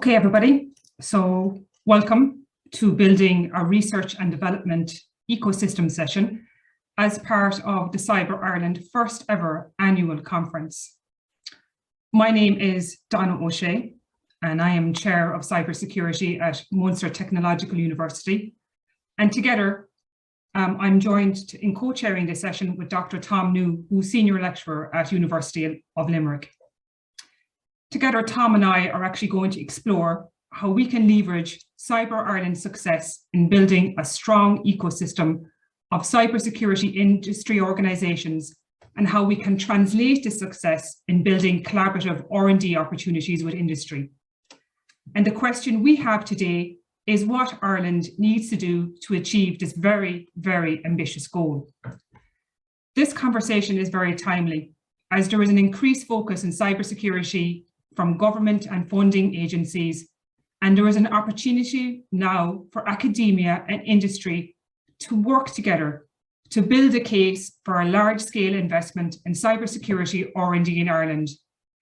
Okay, everybody. So welcome to building a research and development ecosystem session as part of the Cyber Ireland first ever annual conference. My name is Donna O'Shea, and I am Chair of Cybersecurity at Munster Technological University. And together, I'm joined in co-chairing this session with Dr. Tom Newe, who's Senior Lecturer at University of Limerick. Together, Tom and I are actually going to explore how we can leverage Cyber Ireland's success in building a strong ecosystem of cybersecurity industry organisations and how we can translate this success in building collaborative R&D opportunities with industry. And the question we have today is what Ireland needs to do to achieve this very, very ambitious goal. This conversation is very timely, as there is an increased focus in cybersecurity from government and funding agencies, and there is an opportunity now for academia and industry to work together to build a case for a large-scale investment in cybersecurity R&D in Ireland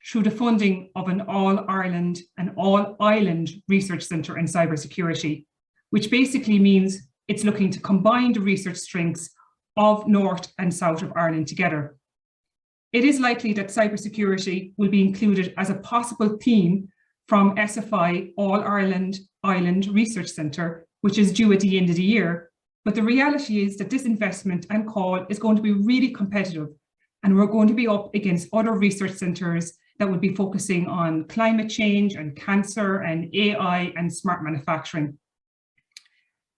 through the funding of an all-Ireland and all-island research centre in cybersecurity, which basically means it's looking to combine the research strengths of North and South of Ireland together. It is likely that cybersecurity will be included as a possible theme from SFI All-Ireland Island Research Centre, which is due at the end of the year. But the reality is that this investment and call is going to be really competitive, and we're going to be up against other research centres that would be focusing on climate change and cancer and AI and smart manufacturing.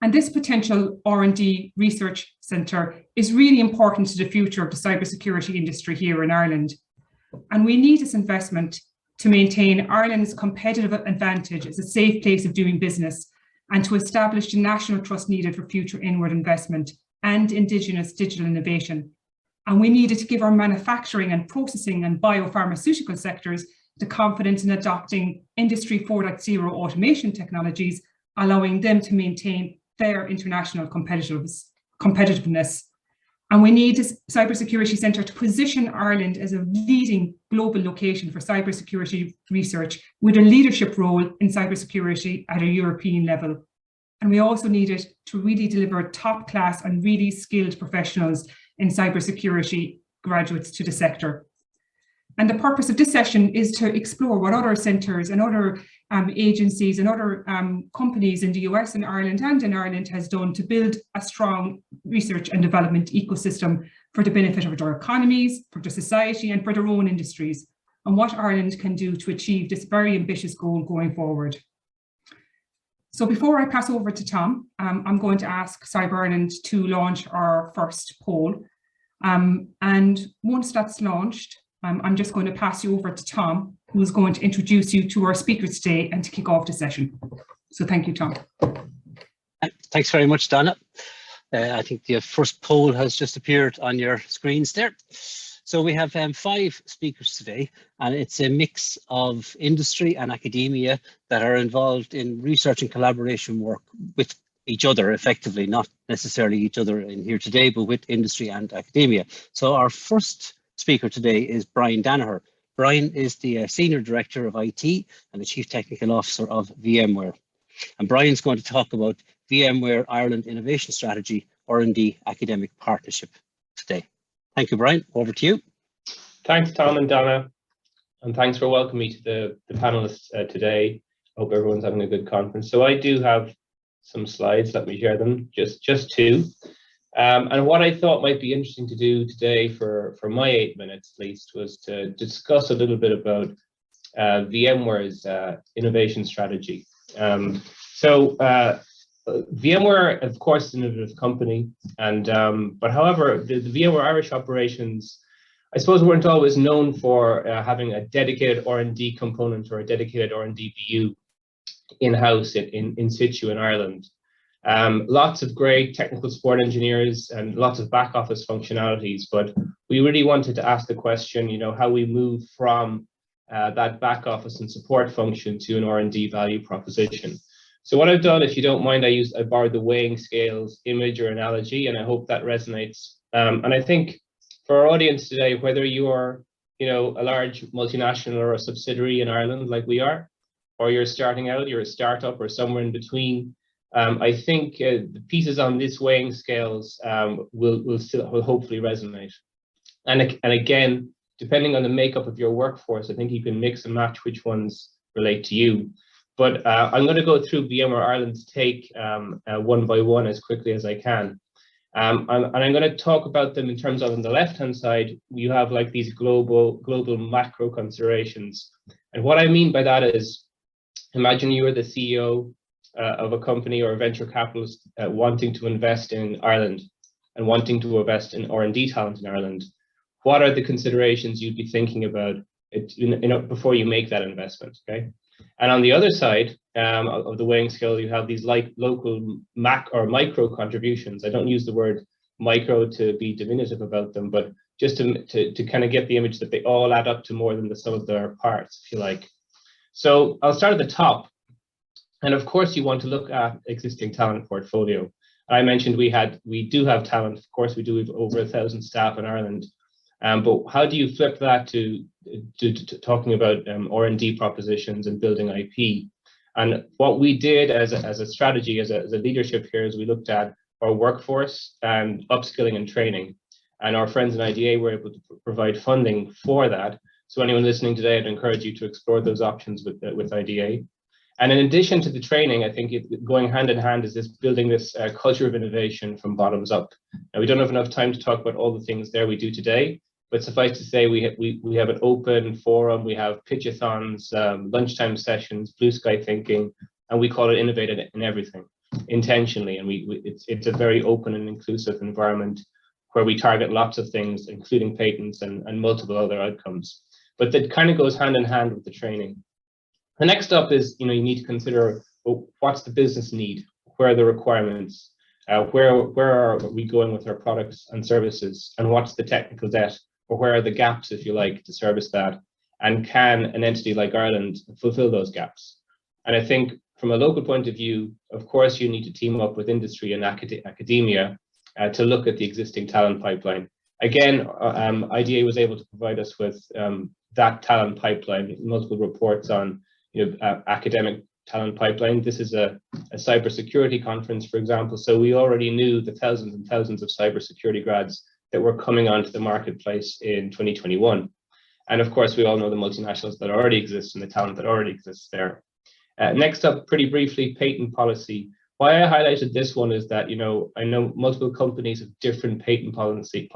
And this potential R&D research centre is really important to the future of the cybersecurity industry here in Ireland. And we need this investment to maintain Ireland's competitive advantage as a safe place of doing business and to establish the national trust needed for future inward investment and Indigenous digital innovation. And we needed to give our manufacturing and processing and biopharmaceutical sectors the confidence in adopting Industry 4.0 automation technologies, allowing them to maintain their international competitiveness. And we need this cybersecurity centre to position Ireland as a leading global location for cybersecurity research with a leadership role in cybersecurity at a European level. And we also need it to really deliver top class and really skilled professionals in cybersecurity graduates to the sector. And the purpose of this session is to explore what other centres and other agencies and other companies in the US and Ireland and in Ireland has done to build a strong research and development ecosystem for the benefit of their economies, for the society and for their own industries, and what Ireland can do to achieve this very ambitious goal going forward. So before I pass over to Tom, I'm going to ask Cyber Ireland to launch our first poll. And once that's launched, I'm just going to pass you over to Tom, who is going to introduce you to our speakers today and to kick off the session. So thank you, Tom. Thanks very much, Donna. I think the first poll has just appeared on your screens there. So we have 5 speakers today, and it's a mix of industry and academia that are involved in research and collaboration work with each other effectively, not necessarily each other in here today, but with industry and academia. So our first speaker today is Brian Danaher. Brian is the Senior Director of IT and the Chief Technical Officer of VMware. And Brian's going to talk about VMware Ireland Innovation Strategy, R&D Academic Partnership today. Thank you, Brian. Over to you. Thanks, Tom and Donna. And thanks for welcoming me to the panelists today. Hope everyone's having a good conference. So I do have some slides. Let me share them, just 2. And what I thought might be interesting to do today for my 8 minutes at least was to discuss a little bit about VMware's innovation strategy. VMware, of course, is an innovative company, and but however, the VMware Irish operations, I suppose, weren't always known for having a dedicated R&D component or a dedicated R&D BU in-house in situ in Ireland. Lots of great technical support engineers and lots of back office functionalities, but we really wanted to ask the question, you know, how we move from that back office and support function to an R&D value proposition. So what I've done, if you don't mind, I borrowed the weighing scales image or analogy, and I hope that resonates. And I think for our audience today, whether you're, you know, a large multinational or a subsidiary in Ireland like we are, or you're starting out, you're a startup or somewhere in between, I think the pieces on this weighing scales will hopefully resonate. And again, depending on the makeup of your workforce, I think you can mix and match which ones relate to you. But I'm going to go through VMware Ireland's take one by one as quickly as I can. And I'm going to talk about them in terms of, on the left-hand side, you have like these global macro considerations. And what I mean by that is, imagine you are the CEO of a company or a venture capitalist wanting to invest in Ireland and wanting to invest in R&D talent in Ireland. What are the considerations you'd be thinking about before you make that investment, okay? And on the other side of the weighing scale, you have these like local micro contributions. I don't use the word micro to be diminutive about them, but just to kind of get the image that they all add up to more than the sum of their parts, if you like. So I'll start at the top. And of course, you want to look at existing talent portfolio. I mentioned we do have talent. Of course, we do have over 1,000 staff in Ireland. But how do you flip that to talking about R&D propositions and building IP? And what we did as a strategy, as a leadership here, is we looked at our workforce and upskilling and training. And our friends in IDA were able to provide funding for that. So anyone listening today, I'd encourage you to explore those options with IDA. And in addition to the training, I think going hand in hand is this building this culture of innovation from bottoms up. Now, we don't have enough time to talk about all the things there we do today, but suffice to say, we have an open forum, we have pitchathons, lunchtime sessions, blue sky thinking, and we call it innovative in everything, intentionally. And it's a very open and inclusive environment where we target lots of things, including patents and multiple other outcomes. But that kind of goes hand in hand with the training. The next up is, you need to consider, well, what's the business need? Where are the requirements? Where are we going with our products and services? And what's the technical debt? Or where are the gaps, if you like, to service that? And can an entity like Ireland fulfill those gaps? And I think from a local point of view, of course, you need to team up with industry and academia to look at the existing talent pipeline. Again, IDA was able to provide us with that talent pipeline, multiple reports on academic talent pipeline. This is a cybersecurity conference, for example. So we already knew the thousands and thousands of cybersecurity grads that were coming onto the marketplace in 2021. And of course, we all know the multinationals that already exist and the talent that already exists there. Next up, pretty briefly, patent policy. Why I highlighted this one is that, I know multiple companies have different patent policy.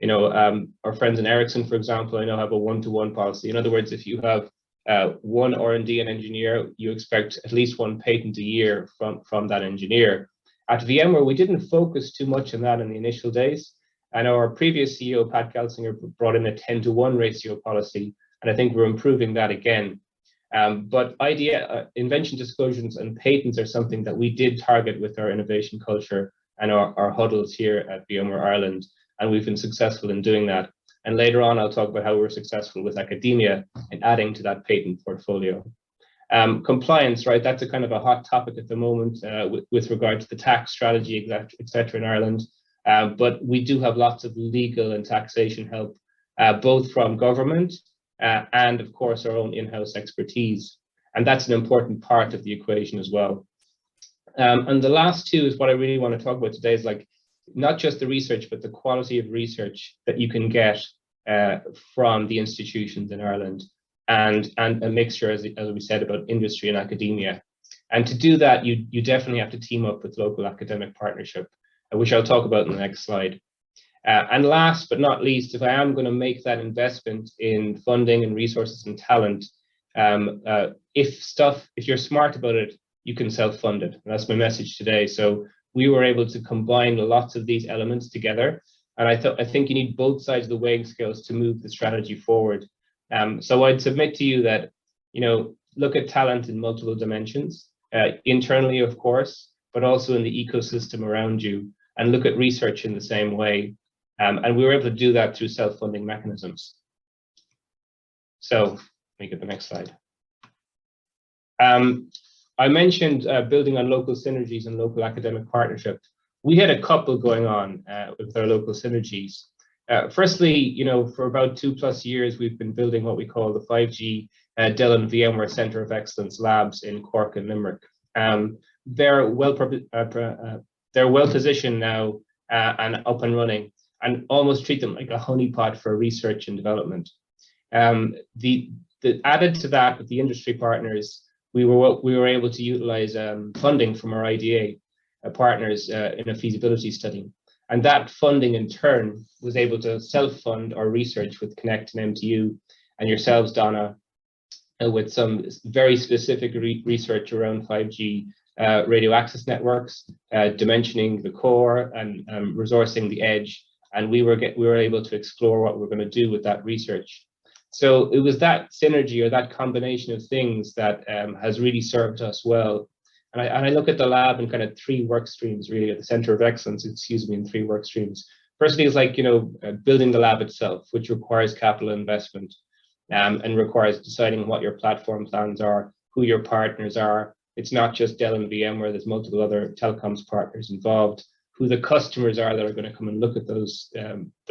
Our friends in Ericsson, for example, I know have a one-to-one policy. In other words, if you have one R&D and engineer, you expect at least one patent a year from that engineer. At VMware, we didn't focus too much on that in the initial days. I know our previous CEO, Pat Gelsinger, brought in a 10-to-1 ratio policy, and I think we're improving that again. But invention disclosures and patents are something that we did target with our innovation culture and our huddles here at VMware Ireland, and we've been successful in doing that. And later on, I'll talk about how we're successful with academia in adding to that patent portfolio. Compliance, right? That's a kind of a hot topic at the moment with regard to the tax strategy, et cetera, in Ireland. But we do have lots of legal and taxation help, both from government and, of course, our own in-house expertise. And that's an important part of the equation as well. And the last two is what I really want to talk about today, is like not just the research, but the quality of research that you can get from the institutions in Ireland, and a mixture, as we said, about industry and academia. And to do that, you definitely have to team up with local academic partnership, which I'll talk about in the next slide. And last but not least, if I am going to make that investment in funding and resources and talent, if you're smart about it, you can self-fund it. And that's my message today. So we were able to combine lots of these elements together. And I think you need both sides of the weighing scales to move the strategy forward. So I'd submit to you that, look at talent in multiple dimensions, internally, of course, but also in the ecosystem around you, and look at research in the same way. And we were able to do that through self-funding mechanisms. So let me get the next slide. I mentioned building on local synergies and local academic partnership. We had a couple going on with our local synergies. Firstly, you know, for about 2+ years, we've been building what we call the 5G Dell and VMware Center of Excellence labs in Cork and Limerick. They're well positioned now and up and running, and almost treat them like a honeypot for research and development. Added to that, with the industry partners, we were able to utilize funding from our IDA partners in a feasibility study. And that funding in turn was able to self-fund our research with Connect and MTU, and yourselves, Donna, with some very specific research around 5G radio access networks, dimensioning the core and resourcing the edge. And we were able to explore what we're going to do with that research. So it was that synergy, or that combination of things, that has really served us well. And I look at the lab in kind of 3 work streams, really, at the Center of Excellence, in 3 work streams. Firstly, is like, you know, building the lab itself, which requires capital investment and requires deciding what your platform plans are, who your partners are. It's not just Dell and VMware, there's multiple other telecoms partners involved, who the customers are that are going to come and look at those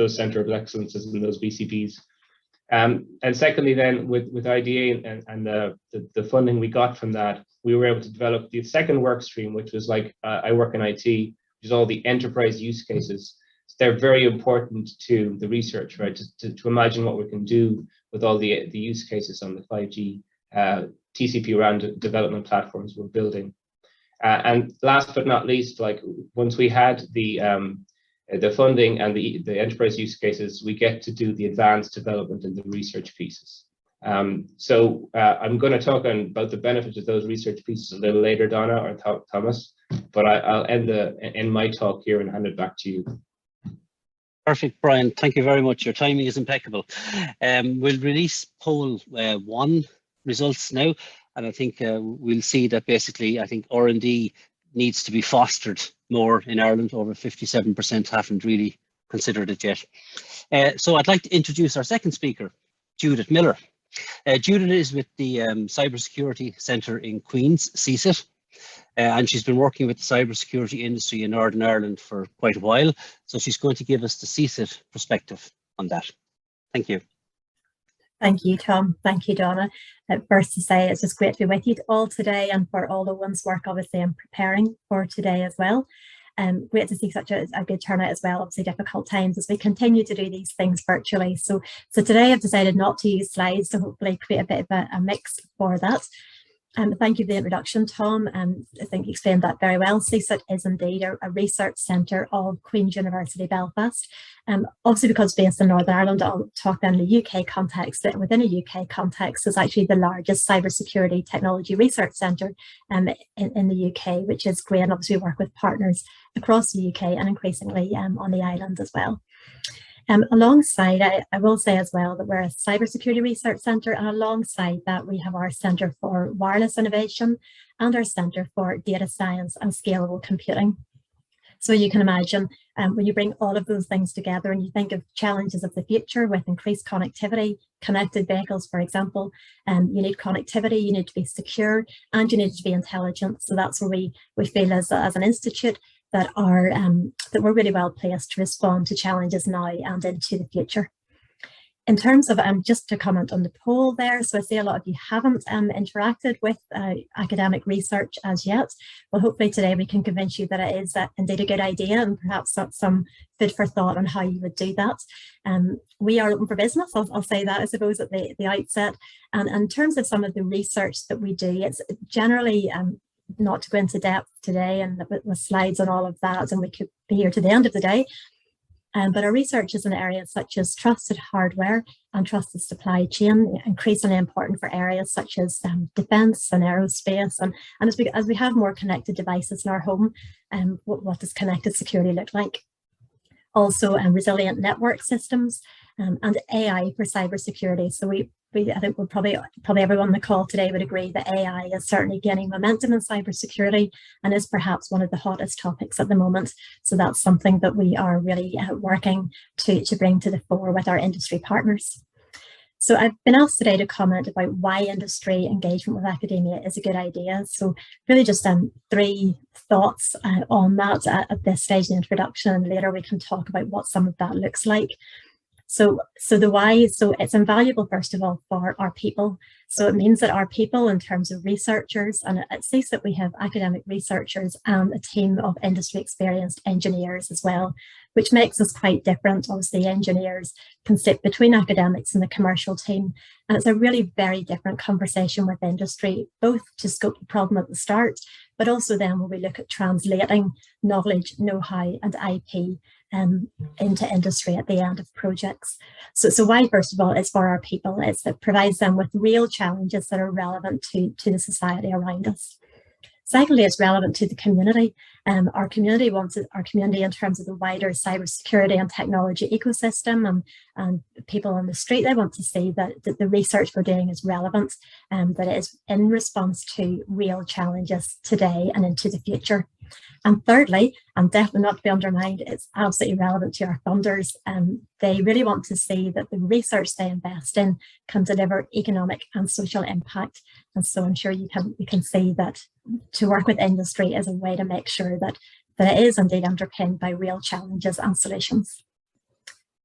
Center of Excellences and those VCPs. And secondly, then with IDA and the funding we got from that, we were able to develop the second work stream, which was like, I work in IT, which is all the enterprise use cases. So they're very important to the research, right? To imagine what we can do with all the use cases on the 5G TCP RAN development platforms we're building. And last but not least, like, once we had the funding and the enterprise use cases, we get to do the advanced development and the research pieces. So I'm going to talk about the benefits of those research pieces a little later, Donna or Thomas, but I'll end my talk here and hand it back to you. Perfect, Brian. Thank you very much. Your timing is impeccable. We'll release poll 1 results now, and I think we'll see that basically, I think R&D needs to be fostered more in Ireland. Over 57% haven't really considered it yet. So I'd like to introduce our second speaker, Judith Miller. Judith is with the Cybersecurity Centre in Queen's, CSIT, and she's been working with the cybersecurity industry in Northern Ireland for quite a while. So she's going to give us the CSIT perspective on that. Thank you. Thank you, Tom. Thank you, Donna. First to say, it's just great to be with you all today, and for all the one's work, obviously, I'm preparing for today as well. Great to see such a good turnout as well. Obviously, difficult times as we continue to do these things virtually. So today I've decided not to use slides to hopefully create a bit of a mix for that. Thank you for the introduction, Tom. I think you explained that very well. CSIT is indeed a research centre of Queen's University Belfast. Obviously, because based in Northern Ireland, I'll talk in the UK context. Within a UK context, is actually the largest cybersecurity technology research centre in the UK, which is great. And obviously, we work with partners across the UK and increasingly on the island as well. Alongside, I will say as well that we're a cybersecurity research centre, and alongside that we have our Centre for Wireless Innovation and our Centre for Data Science and Scalable Computing. So you can imagine when you bring all of those things together and you think of challenges of the future with increased connectivity, connected vehicles, for example, you need connectivity, you need to be secure, and you need to be intelligent. So that's where we feel as an institute that we're really well placed to respond to challenges now and into the future. In terms of just to comment on the poll there, so I see a lot of you haven't interacted with academic research as yet. Well, hopefully today we can convince you that it is indeed a good idea, and perhaps that's some food for thought on how you would do that. We are open for business, I'll say that, I suppose, at the outset. And in terms of some of the research that we do, it's generally not to go into depth today and with slides and all of that, and we could be here to the end of the day. But our research is in areas such as trusted hardware and trusted supply chain, increasingly important for areas such as defence and aerospace. And as we have more connected devices in our home, what does connected security look like? Also, resilient network systems and AI for cybersecurity. So I think we'll probably everyone on the call today would agree that AI is certainly gaining momentum in cybersecurity and is perhaps one of the hottest topics at the moment. So that's something that we are really working to bring to the fore with our industry partners. So I've been asked today to comment about why industry engagement with academia is a good idea. So really just 3 thoughts on that at this stage in the introduction, and later we can talk about what some of that looks like. So the why, so it's invaluable, first of all, for our people. So it means that our people, in terms of researchers, and it says that we have academic researchers and a team of industry experienced engineers as well, which makes us quite different. Obviously, engineers can sit between academics and the commercial team, and it's a really very different conversation with industry, both to scope the problem at the start, but also then when we look at translating knowledge, know-how and IP into industry at the end of projects. So why, first of all, is for our people. It provides them with real challenges that are relevant to the society around us. Secondly, it's relevant to the community. Our community in terms of the wider cybersecurity and technology ecosystem, and people on the street, they want to see that the research we're doing is relevant, that it is in response to real challenges today and into the future. And thirdly, and definitely not to be undermined, it's absolutely relevant to our funders. They really want to see that the research they invest in can deliver economic and social impact. And so I'm sure you can see that to work with industry is a way to make sure that it is indeed underpinned by real challenges and solutions.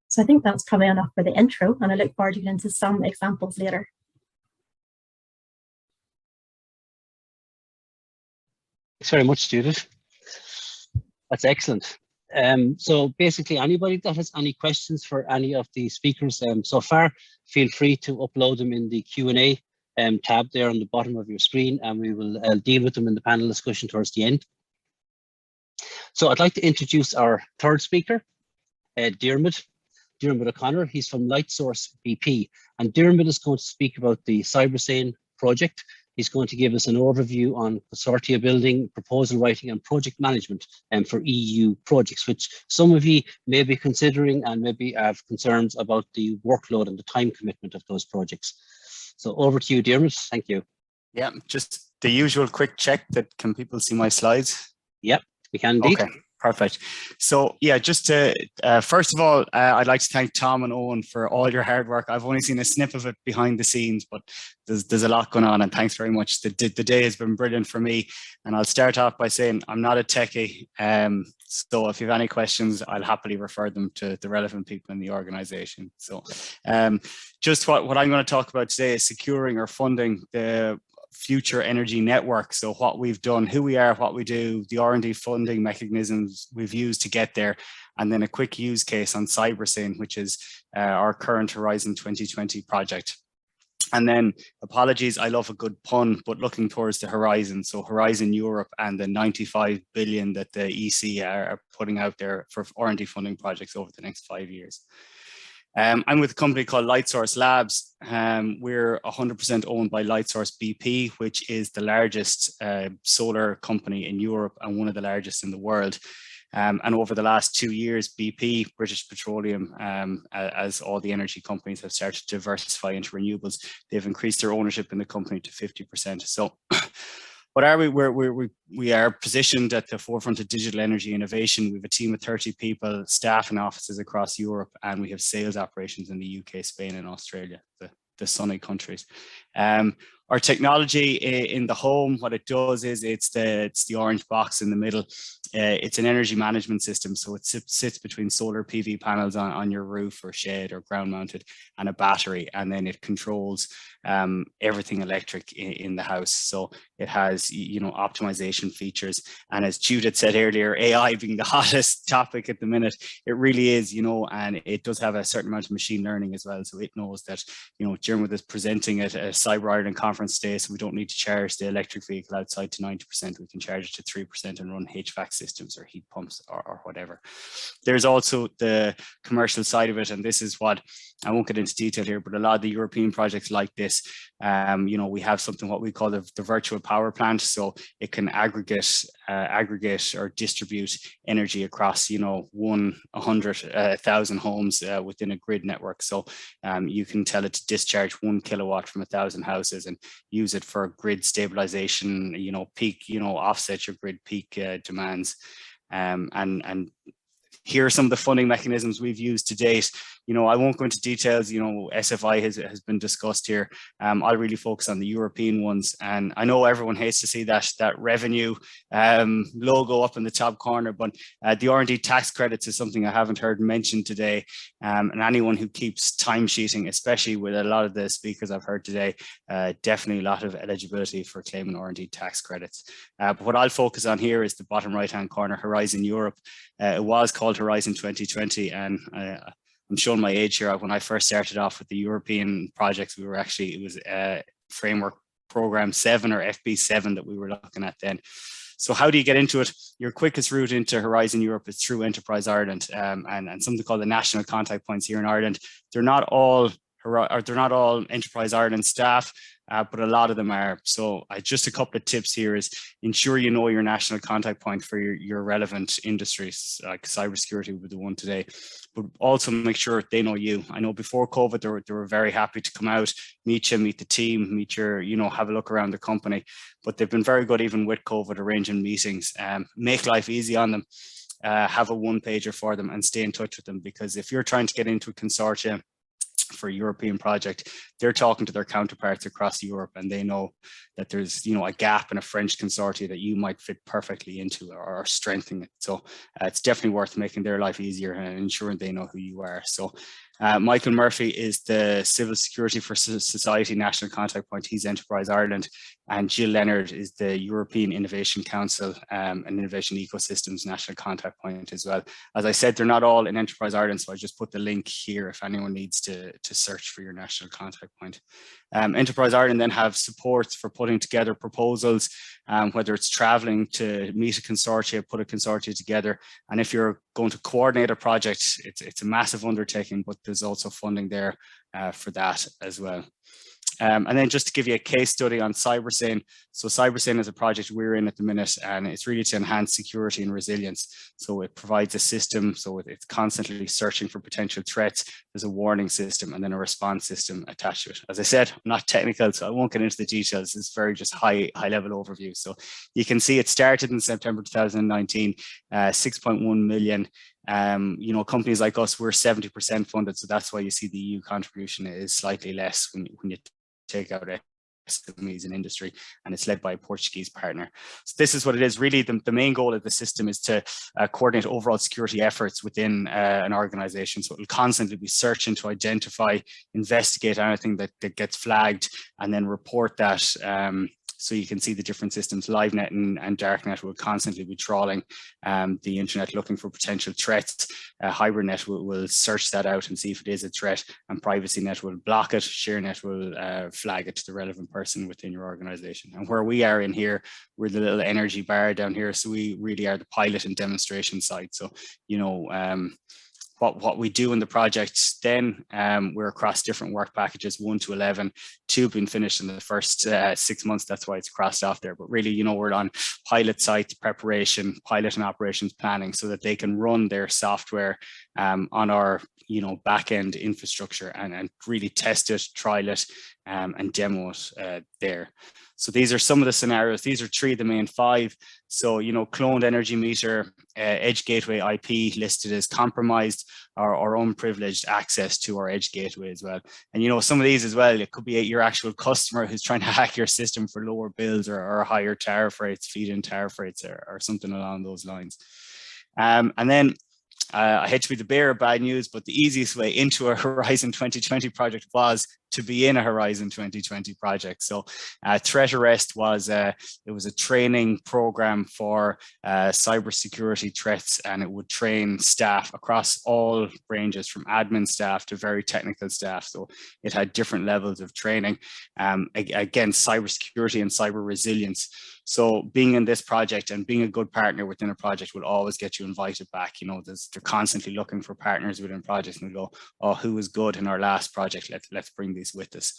So I think that's probably enough for the intro, and I look forward to getting into some examples later. Thanks very much, Judith. That's excellent. So basically, anybody that has any questions for any of the speakers so far, feel free to upload them in the Q&A tab there on the bottom of your screen, and we will deal with them in the panel discussion towards the end. So I'd like to introduce our third speaker, Diarmuid O'Connor. He's from Lightsource BP, and Diarmuid is going to speak about the CyberSin project. He's going to give us an overview on consortia building, proposal writing and project management for EU projects, which some of you may be considering and maybe have concerns about the workload and the time commitment of those projects. So over to you, Diarmuid. Thank you. Yeah, just the usual quick check that can people see my slides? Yep, we can indeed. Okay. Perfect. So yeah, just to first of all, I'd like to thank Tom and Owen for all your hard work. I've only seen a snip of it behind the scenes, but there's a lot going on, and thanks very much. The day has been brilliant for me, and I'll start off by saying I'm not a techie, so if you have any questions, I'll happily refer them to the relevant people in the organization. So just what I'm going to talk about today is securing or funding the future energy network. So what we've done, who we are, what we do, the R&D funding mechanisms we've used to get there, and then a quick use case on CyberSin, which is our current Horizon 2020 project. And then, apologies, I love a good pun, but looking towards the horizon. So Horizon Europe and the 95 billion that the EC are putting out there for R&D funding projects over the next 5 years. I'm with a company called Lightsource Labs. We're 100% owned by Lightsource BP, which is the largest solar company in Europe and one of the largest in the world. And over the last 2 years, BP, British Petroleum, as all the energy companies have started to diversify into renewables, they've increased their ownership in the company to 50%. So what are we? We are positioned at the forefront of digital energy innovation. We have a team of 30 people, staff and offices across Europe, and we have sales operations in the UK, Spain and Australia, the sunny countries. Our technology in the home, what it does is it's the orange box in the middle. It's an energy management system. So it sits between solar PV panels on your roof or shed or ground mounted and a battery. And then it controls everything electric in the house. So it has, optimization features. And as Judith said earlier, AI being the hottest topic at the minute, it really is, and it does have a certain amount of machine learning as well. So it knows that, Diarmuid is presenting at a Cyber Ireland conference day, so we don't need to charge the electric vehicle outside to 90%. We can charge it to 3% and run HVAC systems or heat pumps or whatever. There's also the commercial side of it, and this is what, I won't get into detail here, but a lot of the European projects like this, we have something what we call the virtual power plant. So it can aggregate or distribute energy across, 100,000 homes within a grid network. So you can tell it to discharge 1 kilowatt from 1,000 houses and use it for grid stabilization, peak, offset your grid peak demands. And here are some of the funding mechanisms we've used to date. you know, I won't go into details. You know, SFI has been discussed here. I'll really focus on the European ones. And I know everyone hates to see that revenue logo up in the top corner, but the R&D tax credits is something I haven't heard mentioned today. And anyone who keeps timesheeting, especially with a lot of the speakers I've heard today, definitely a lot of eligibility for claiming R&D tax credits. But what I'll focus on here is the bottom right-hand corner, Horizon Europe. It was called Horizon 2020, and I'm showing my age here. When I first started off with the European projects, we were actually, it was Framework Program 7 or FB7 that we were looking at then. So how do you get into it? Your quickest route into Horizon Europe is through Enterprise Ireland, and something called the national contact points here in Ireland. They're not all Enterprise Ireland staff, but a lot of them are. So just a couple of tips here is ensure you know your national contact point for your relevant industries, like cybersecurity would be the one today, but also make sure they know you. I know before COVID, they were very happy to come out, meet you, meet the team, meet your, you know, have a look around the company, but they've been very good even with COVID, arranging meetings, make life easy on them, have a one-pager for them and stay in touch with them, because if you're trying to get into a consortium for a European project, they're talking to their counterparts across Europe, and they know that there's, you know, a gap in a French consortium that you might fit perfectly into or strengthening it. So it's definitely worth making their life easier and ensuring they know who you are. So Michael Murphy is the Civil Security for Society National Contact Point. He's Enterprise Ireland. And Jill Leonard is the European Innovation Council and Innovation Ecosystems National Contact Point as well. As I said, they're not all in Enterprise Ireland, so I just put the link here if anyone needs to search for your national contact point. Enterprise Ireland then have support for putting together proposals, whether it's traveling to meet a consortium, put a consortium together. And if you're going to coordinate a project, it's a massive undertaking, but there's also funding there for that as well. And then just to give you a case study on CyberSin. So CyberSin is a project we're in at the minute, and it's really to enhance security and resilience. So it provides a system, so it's constantly searching for potential threats. There's a warning system and then a response system attached to it. As I said, I'm not technical, so I won't get into the details. It's very just high level overview. So you can see it started in September 2019, 6.1 million. You know, companies like us, we're 70% funded, so that's why you see the EU contribution is slightly less when you take out SMEs in industry, and it's led by a Portuguese partner. So this is what it is. Really, the main goal of the system is to coordinate overall security efforts within an organization. So it will constantly be searching to identify, investigate anything that gets flagged, and then report that. So you can see the different systems. LiveNet and Darknet will constantly be trawling the internet looking for potential threats. HybridNet will search that out and see if it is a threat, and PrivacyNet will block it. ShareNet will flag it to the relevant person within your organization. And where we are in here, we're the little energy bar down here. So we really are the pilot and demonstration site. So, you know, what we do in the project then, we're across different work packages, 1 to 11, 2 have been finished in the first 6 months. That's why it's crossed off there. But really, you know, we're on pilot site preparation, pilot and operations planning, so that they can run their software on our, you know, back-end infrastructure and really test it, trial it, and demo it there. So these are some of the scenarios. These are 3 of the main 5. So, you know, cloned energy meter, edge gateway IP listed as compromised or unprivileged access to our edge gateway as well. And, you know, some of these as well, it could be your actual customer who's trying to hack your system for lower bills or higher tariff rates, feed-in tariff rates or something along those lines. And then I hate to be the bearer of bad news, but the easiest way into a Horizon 2020 project was to be in a Horizon 2020 project. So Threat Arrest was it was a training program for cybersecurity threats, and it would train staff across all ranges from admin staff to very technical staff. So it had different levels of training, again, cybersecurity and cyber resilience. So being in this project and being a good partner within a project will always get you invited back. You know, they're constantly looking for partners within projects, and they go, oh, who was good in our last project? Let's bring these with us.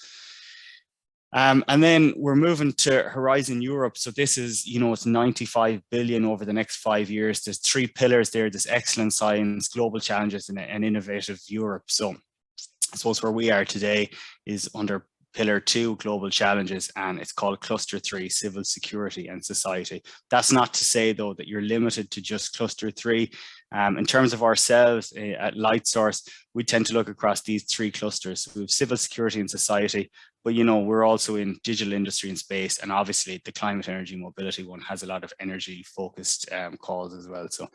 And then we're moving to Horizon Europe. So this is, you know, it's 95 billion over the next 5 years. There's 3 pillars there. There's excellent science, global challenges, and innovative Europe. So I suppose where we are today is under Pillar 2, global challenges, and it's called Cluster 3, civil security and society. That's not to say, though, that you're limited to just Cluster 3. In terms of ourselves at Lightsource, we tend to look across these three clusters. We have civil security and society, but we're also in digital industry and space, and obviously the climate, energy, mobility one has a lot of energy focused calls as well. So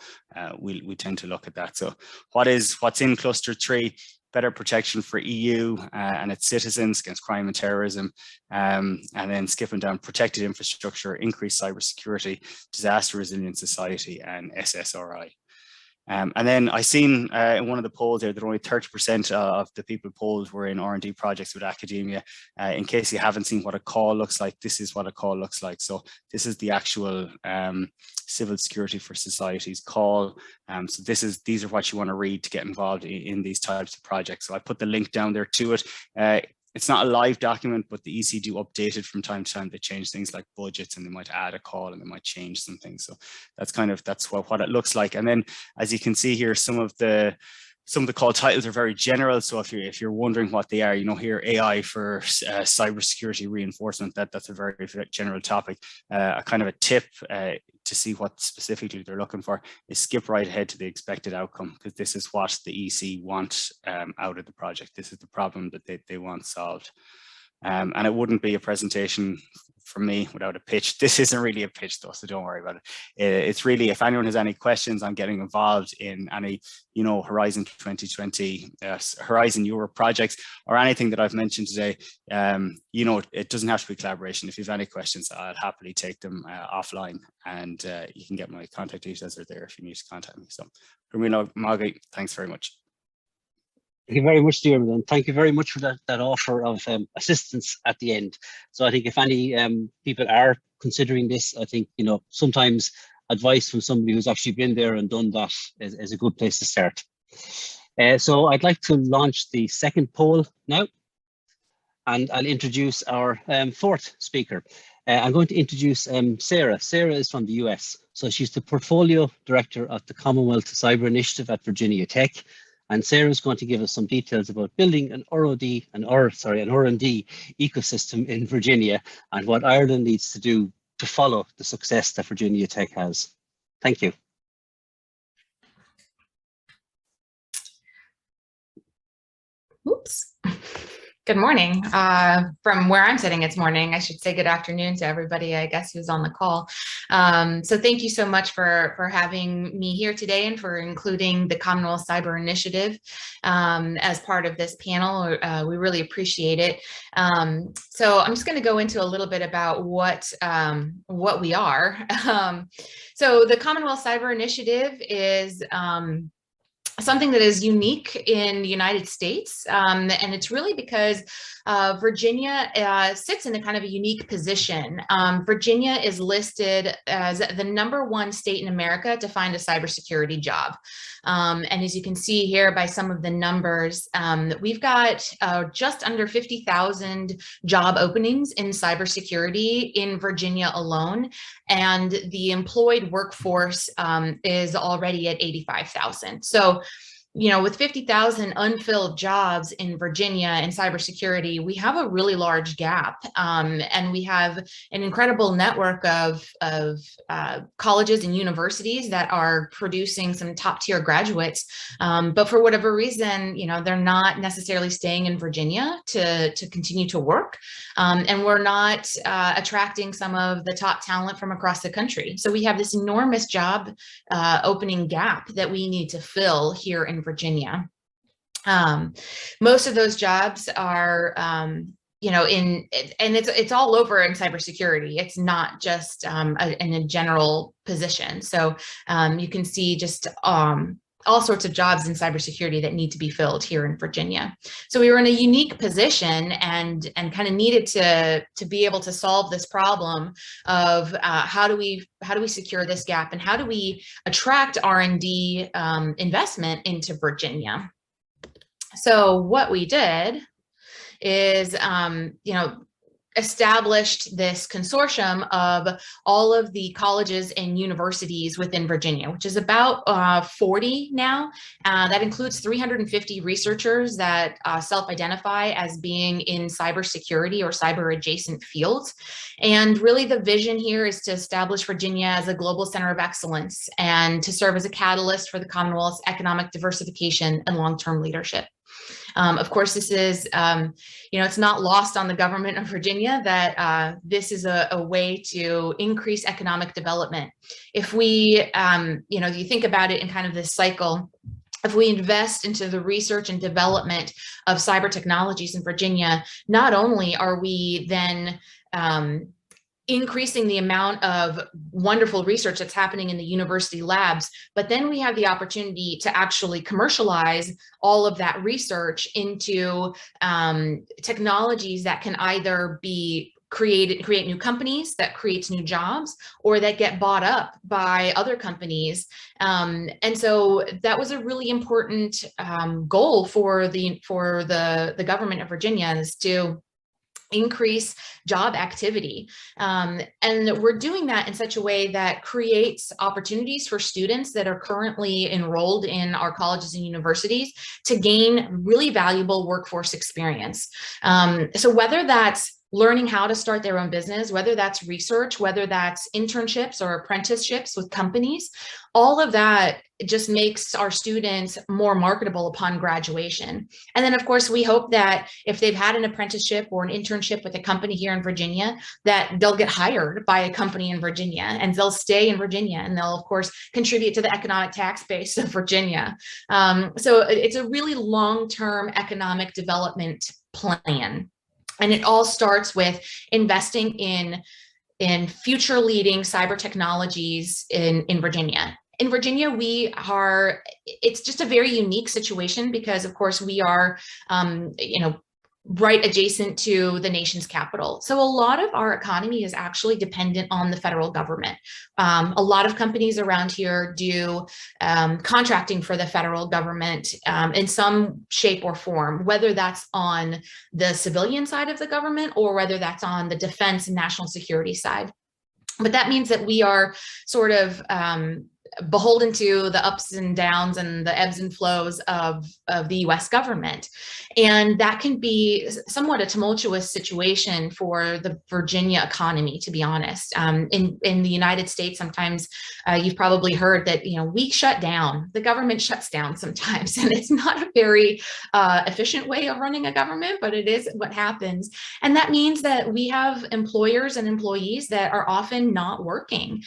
we tend to look at that. So what's in cluster 3? Better protection for EU and its citizens against crime and terrorism, and then skipping down protected infrastructure, increased cybersecurity, disaster resilient society, and SSRI. And then I seen in one of the polls there that only 30% of the people polled were in R&D projects with academia. In case you haven't seen what a call looks like, this is what a call looks like. So this is the actual civil security for society's call. So these are what you want to read to get involved in these types of projects. So I put the link down there to it. It's not a live document, but the EC do update it from time to time. They change things like budgets, and they might add a call, and they might change some things. So that's what it looks like. And then, as you can see here, some of the call titles are very general. So if you're wondering what they are, here AI for cybersecurity reinforcement, that's a very general topic. A kind of a tip to see what specifically they're looking for is skip right ahead to the expected outcome, because this is what the EC want out of the project. This is the problem that they want solved. And it wouldn't be a presentation from me without a pitch. This isn't really a pitch though, so don't worry about it. It's really, if anyone has any questions on getting involved in any, Horizon 2020, Horizon Europe projects, or anything that I've mentioned today, it doesn't have to be collaboration. If you have any questions, I'll happily take them offline, and you can get my contact details are there if you need to contact me. So, Margaret, thanks very much. Thank you very much, Diarmuid, and thank you very much for that offer of assistance at the end. So I think if any people are considering this, I think, sometimes advice from somebody who's actually been there and done that is a good place to start. So I'd like to launch the second poll now, and I'll introduce our fourth speaker. I'm going to introduce Sarah. Sarah is from the US. So she's the Portfolio Director at the Commonwealth Cyber Initiative at Virginia Tech. And Sarah is going to give us some details about building an R&D ecosystem in Virginia, and what Ireland needs to do to follow the success that Virginia Tech has. Thank you. Oops. Good morning. From where I'm sitting, it's morning. I should say good afternoon to everybody, I guess, who's on the call. So thank you so much for having me here today, and for including the Commonwealth Cyber Initiative as part of this panel. We really appreciate it. So I'm just going to go into a little bit about what we are. So the Commonwealth Cyber Initiative is something that is unique in the United States, and it's really because Virginia sits in a kind of a unique position. Virginia is listed as the #1 state in America to find a cybersecurity job. And as you can see here by some of the numbers, we've got just under 50,000 job openings in cybersecurity in Virginia alone, and the employed workforce is already at 85,000. So, with 50,000 unfilled jobs in Virginia in cybersecurity, we have a really large gap, and we have an incredible network of colleges and universities that are producing some top-tier graduates. But for whatever reason, they're not necessarily staying in Virginia to continue to work, and we're not attracting some of the top talent from across the country. So we have this enormous job opening gap that we need to fill here in Virginia. Most of those jobs are, and it's all over in cybersecurity. It's not just in a general position. So you can see just all sorts of jobs in cybersecurity that need to be filled here in Virginia. So we were in a unique position and kind of needed to be able to solve this problem of how do we secure this gap, and how do we attract R&D investment into Virginia. So what we did is, established this consortium of all of the colleges and universities within Virginia, which is about 40 now. That includes 350 researchers that self-identify as being in cybersecurity or cyber adjacent fields. And really the vision here is to establish Virginia as a global center of excellence and to serve as a catalyst for the Commonwealth's economic diversification and long-term leadership. Of course, this is, it's not lost on the government of Virginia that this is a way to increase economic development. If we, you think about it in kind of this cycle, if we invest into the research and development of cyber technologies in Virginia, not only are we then increasing the amount of wonderful research that's happening in the university labs, but then we have the opportunity to actually commercialize all of that research into technologies that can either be create new companies, that creates new jobs, or that get bought up by other companies. And so that was a really important goal for the government of Virginia, is to increase job activity. And we're doing that in such a way that creates opportunities for students that are currently enrolled in our colleges and universities to gain really valuable workforce experience. So whether that's learning how to start their own business, whether that's research, whether that's internships or apprenticeships with companies, all of that just makes our students more marketable upon graduation. And then of course, we hope that if they've had an apprenticeship or an internship with a company here in Virginia, that they'll get hired by a company in Virginia and they'll stay in Virginia, and they'll of course contribute to the economic tax base of Virginia. So it's a really long-term economic development plan. And it all starts with investing in future leading cyber technologies in Virginia. In Virginia, it's just a very unique situation because of course we are, right adjacent to the nation's capital. So a lot of our economy is actually dependent on the federal government. A lot of companies around here do contracting for the federal government in some shape or form, whether that's on the civilian side of the government or whether that's on the defense and national security side. But that means that we are sort of beholden to the ups and downs and the ebbs and flows of the US government. And that can be somewhat a tumultuous situation for the Virginia economy, to be honest. In the United States, sometimes you've probably heard that, we shut down, the government shuts down sometimes, and it's not a very efficient way of running a government, but it is what happens. And that means that we have employers and employees that are often not working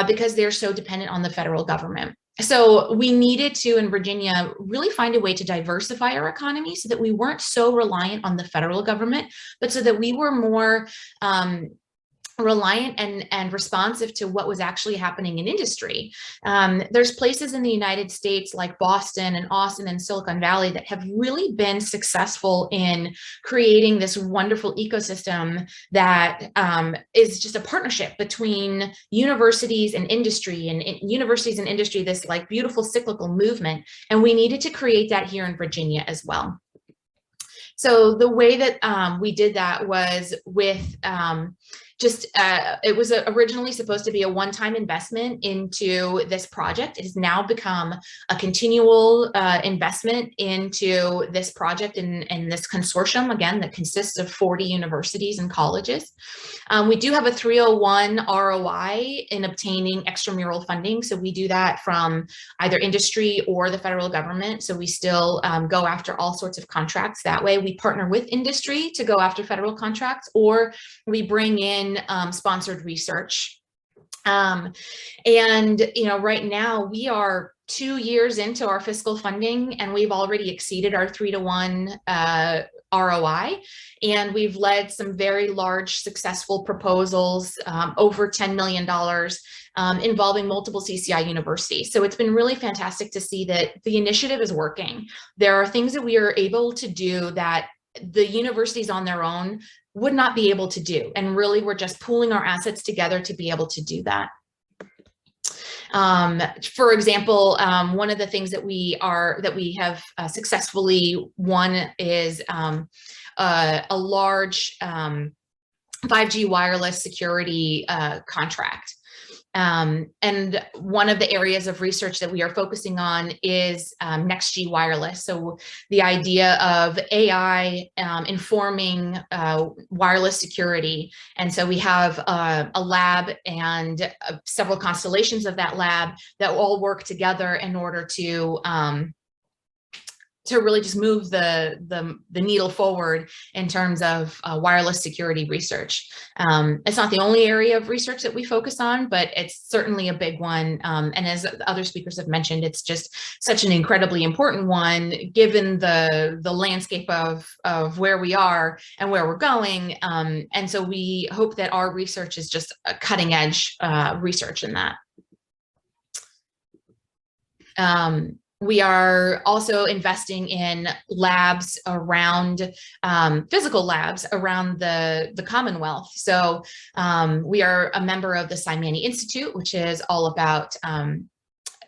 because they're so dependent on the federal government. So we needed to, in Virginia, really find a way to diversify our economy so that we weren't so reliant on the federal government, but so that we were more reliant and responsive to what was actually happening in industry. There's places in the United States like Boston and Austin and Silicon Valley that have really been successful in creating this wonderful ecosystem that is just a partnership between universities and industry, and universities and industry, this like beautiful cyclical movement. And we needed to create that here in Virginia as well. So the way that we did that was with it was originally supposed to be a one-time investment into this project. It has now become a continual investment into this project and this consortium, again, that consists of 40 universities and colleges. We do have a 301 ROI in obtaining extramural funding. So we do that from either industry or the federal government. So we still go after all sorts of contracts that way. We partner with industry to go after federal contracts, or we bring in sponsored research. And, right now we are 2 years into our fiscal funding, and we've already exceeded our 3-to-1 ROI. And we've led some very large successful proposals, over $10 million, involving multiple CCI universities. So it's been really fantastic to see that the initiative is working. There are things that we are able to do that the universities on their own would not be able to do. And really, we're just pooling our assets together to be able to do that. For example, one of the things that we have successfully won is a large 5G wireless security contract. And one of the areas of research that we are focusing on is NextG wireless. So the idea of AI informing wireless security. And so we have a lab and several constellations of that lab that all work together in order to really just move the needle forward in terms of wireless security research. It's not the only area of research that we focus on, but it's certainly a big one. And as other speakers have mentioned, it's just such an incredibly important one, given the landscape of where we are and where we're going. And so we hope that our research is just a cutting edge research in that. We are also investing in labs around, physical labs around the Commonwealth. So we are a member of the CINC Institute, which is all about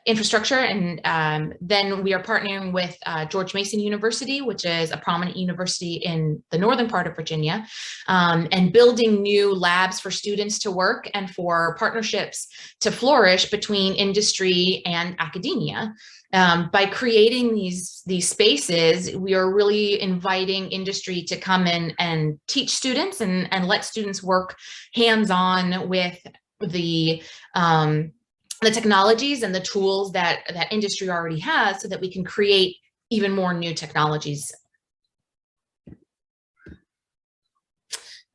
infrastructure. And then we are partnering with George Mason University, which is a prominent university in the northern part of Virginia, and building new labs for students to work and for partnerships to flourish between industry and academia. By creating these spaces, we are really inviting industry to come in and teach students and let students work hands-on with the technologies and the tools that industry already has, so that we can create even more new technologies.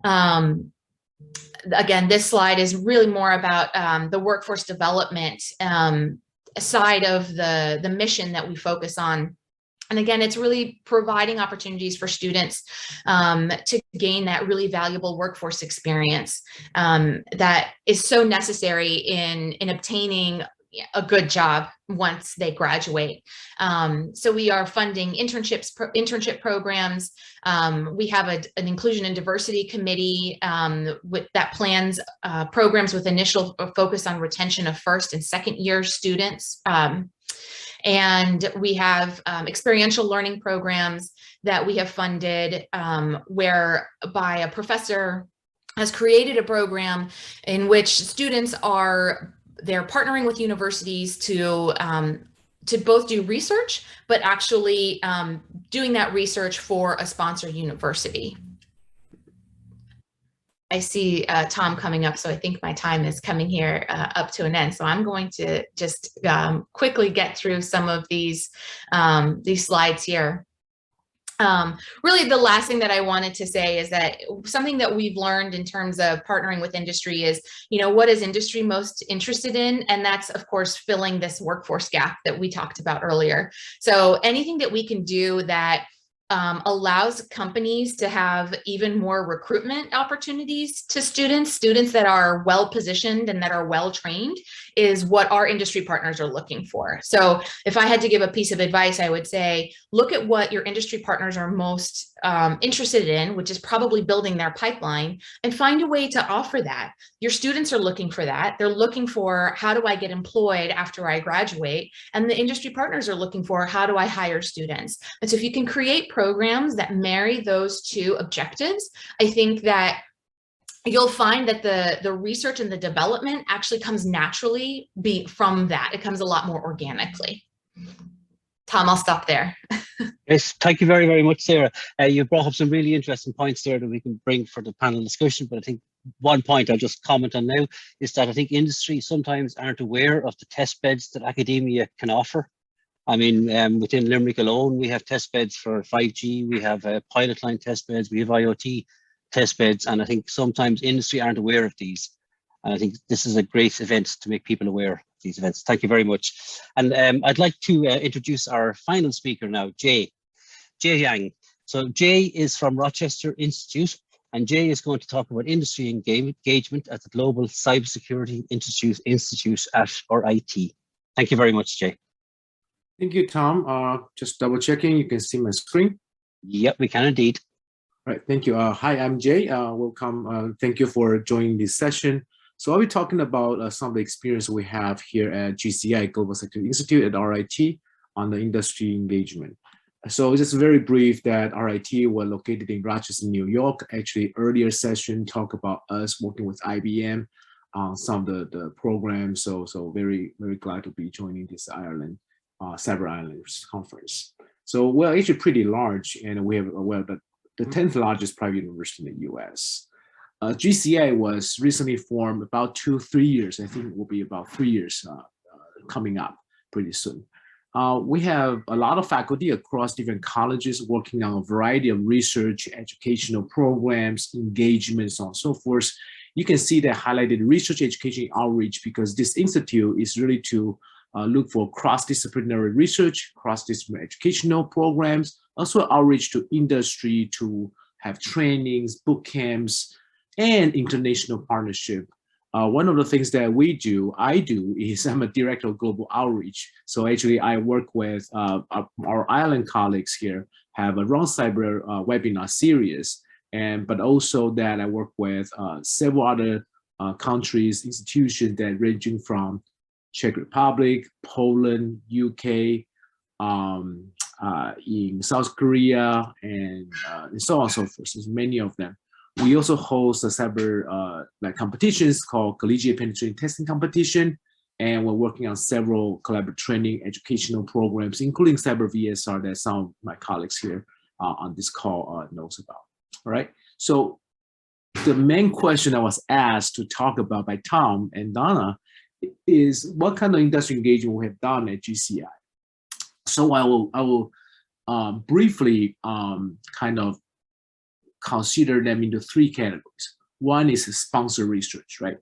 Again, this slide is really more about the workforce development side of the mission that we focus on. And again, it's really providing opportunities for students to gain that really valuable workforce experience that is so necessary in obtaining a good job once they graduate. So we are funding internship programs. We have an inclusion and diversity committee that plans programs with initial focus on retention of first and second year students. And we have experiential learning programs that we have funded, whereby a professor has created a program in which students they're partnering with universities to both do research, but actually doing that research for a sponsor university. I see Tom coming up, so I think my time is coming here up to an end. So I'm going to just quickly get through some of these slides here. Really, the last thing that I wanted to say is that something that we've learned in terms of partnering with industry is, what is industry most interested in? And that's, of course, filling this workforce gap that we talked about earlier. So anything that we can do that allows companies to have even more recruitment opportunities to students that are well positioned and that are well trained is what our industry partners are looking for. So if I had to give a piece of advice, I would say, look at what your industry partners are most interested in, which is probably building their pipeline, and find a way to offer that. Your students are looking for that. They're looking for, how do I get employed after I graduate? And the industry partners are looking for, how do I hire students? And so if you can create programs that marry those two objectives, I think that you'll find that the research and the development actually comes naturally from that. It comes a lot more organically. Tom, I'll stop there. Yes, thank you very, very much, Sarah. You brought up some really interesting points there that we can bring for the panel discussion, but I think one point I'll just comment on now is that I think industry sometimes aren't aware of the test beds that academia can offer. I mean, within Limerick alone, we have test beds for 5G, we have pilot line test beds, we have IoT test beds, and I think sometimes industry aren't aware of these. And I think this is a great event to make people aware of these events. Thank you very much. And I'd like to introduce our final speaker now, Jay Yang. So Jay is from Rochester Institute, and Jay is going to talk about industry engagement at the Global Cybersecurity Institute at RIT. Thank you very much, Jay. Thank you, Tom. Just double checking, you can see my screen. Yep, we can indeed. All right, thank you. Hi, I'm Jay. Welcome. Thank you for joining this session. So I'll be talking about some of the experience we have here at GCI, Global Security Institute at RIT, on the industry engagement. So just very brief that RIT were located in Rochester, New York. Actually, earlier session talked about us working with IBM on some of the programs. So very, very glad to be joining this Ireland, Cyber Ireland conference. So we're actually pretty large, and we have the 10th largest private university in the US. GCI was recently formed about 2-3 years. I think it will be about 3 years coming up pretty soon. We have a lot of faculty across different colleges working on a variety of research, educational programs, engagements, so on and so forth. You can see that highlighted research, education, outreach, because this institute is really to look for cross-disciplinary research, cross-disciplinary educational programs, also outreach to industry to have trainings, boot camps, and international partnership. One of the things that I do is I'm a director of global outreach. So actually I work with our Ireland colleagues here, have a Run Cyber webinar series, but also that I work with several other countries, institutions that ranging from Czech Republic, Poland, UK, in South Korea, and so on and so forth. There's many of them. We also host a cyber competitions called Collegiate Penetration Testing Competition, and we're working on several collaborative training educational programs, including Cyber VSR that some of my colleagues here on this call knows about. All right, so the main question I was asked to talk about by Tom and Donna is what kind of industry engagement we have done at GCI. So I will briefly kind of consider them into 3 categories. One is sponsor research, right?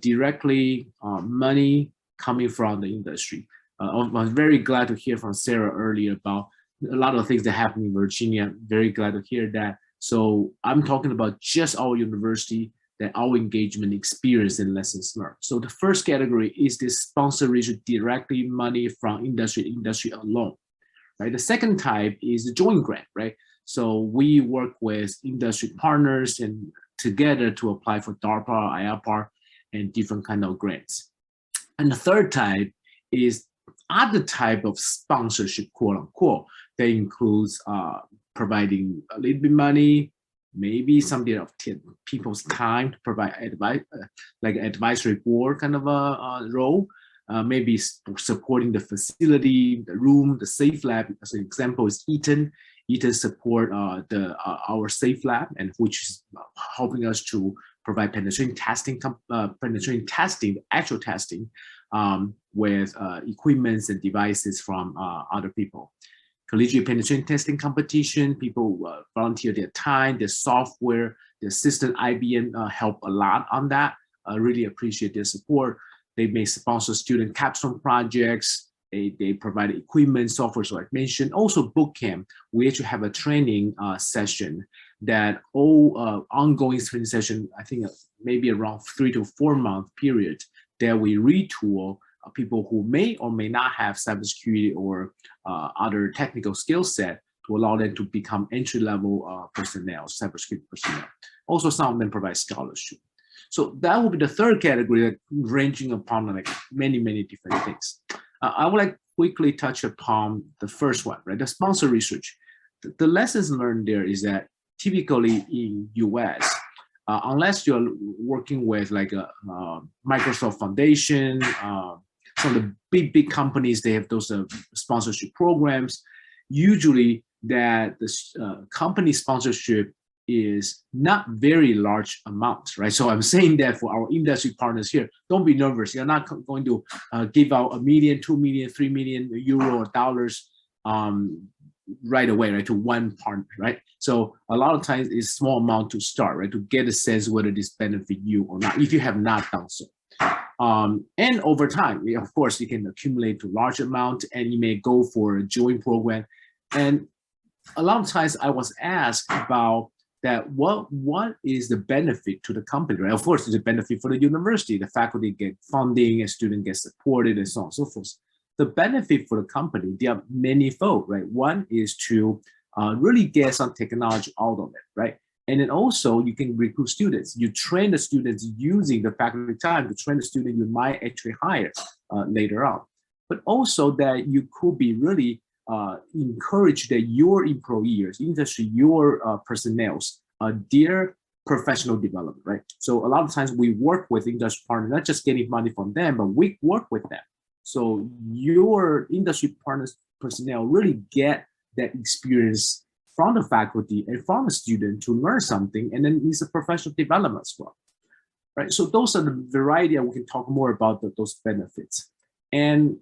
Directly money coming from the industry. I was very glad to hear from Sarah earlier about a lot of things that happen in Virginia. Very glad to hear that. So I'm talking about just our university, that our engagement experience and lessons learned. So the first category is this sponsor research, directly money from industry alone, right? The second type is the joint grant, right? So we work with industry partners and together to apply for DARPA, IAPAR, and different kind of grants. And the third type is other type of sponsorship, quote unquote, that includes providing a little bit money, maybe some bit of people's time to provide advice, like advisory board kind of a role, maybe supporting the facility, the room, the safe lab. As an example is Eaton. Eaton support our safe lab, and which is helping us to provide penetration testing, actual testing with equipments and devices from other people. Collegiate penetration testing competition, people volunteer their time, their software, their system. IBM help a lot on that. I really appreciate their support. They may sponsor student capstone projects. They provide equipment, software, so I mentioned. Also boot camp, we actually have a training session that all ongoing training session, I think maybe around 3 to 4 month period, that we retool people who may or may not have cybersecurity or other technical skill set to allow them to become entry-level personnel, cybersecurity personnel. Also, some of them provide scholarship. So that will be the third category, ranging upon like many, many different things. I would like quickly touch upon the first one, right? The sponsor research. The lessons learned there is that typically in US, unless you're working with like a Microsoft Foundation, some of the big companies, they have those sponsorship programs. Usually that the company sponsorship is not very large amounts, right? So I'm saying that for our industry partners here, don't be nervous. You're not going to give out $1 million, 2 million, 3 million euro or dollars right away, right, to one partner, right? So a lot of times it's small amount to start, right, to get a sense whether this benefit you or not, if you have not done so. And over time, of course, you can accumulate to large amount, and you may go for a joint program. And a lot of times I was asked about that what is the benefit to the company, right? Of course, it's a benefit for the university. The faculty get funding, a student gets supported, and so on and so forth. The benefit for the company, there are many-fold, right? One is to really get some technology out of it, right? And then also you can recruit students. You train the students using the faculty time to train the student you might actually hire later on. But also that you could be really encourage that your employers, industry, your personnel, their professional development, right? So a lot of times we work with industry partners, not just getting money from them, but we work with them. So your industry partners personnel really get that experience from the faculty and from the student to learn something, and then it's a professional development as well, right? So those are the variety, and we can talk more about those benefits. And